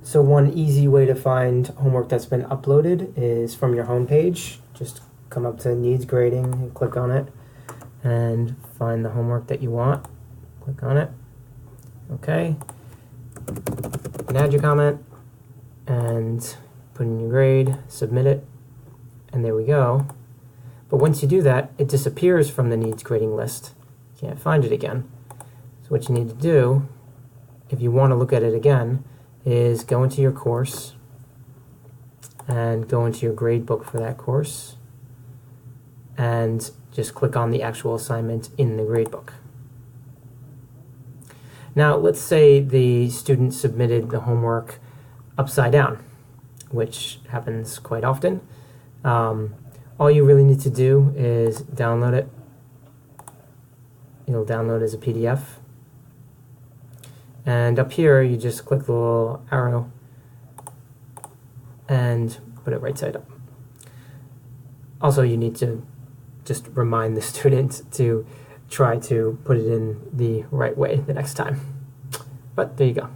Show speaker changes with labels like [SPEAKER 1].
[SPEAKER 1] So one easy way to find homework that's been uploaded is from your home page. Just come up to Needs Grading and click on it and find the homework that you want. Click on it. Okay. And add your comment and put in your grade, submit it, and there we go. But once you do that, it disappears from the Needs Grading list. You can't find it again. So what you need to do, if you want to look at it again, is go into your course and go into your grade book for that course and just click on the actual assignment in the grade book. Now let's say the student submitted the homework upside down, which happens quite often. All you really need to do is download it. You'll download it as a PDF. And up here, you just click the little arrow and put it right side up. Also, you need to just remind the student to try to put it in the right way the next time. But there you go.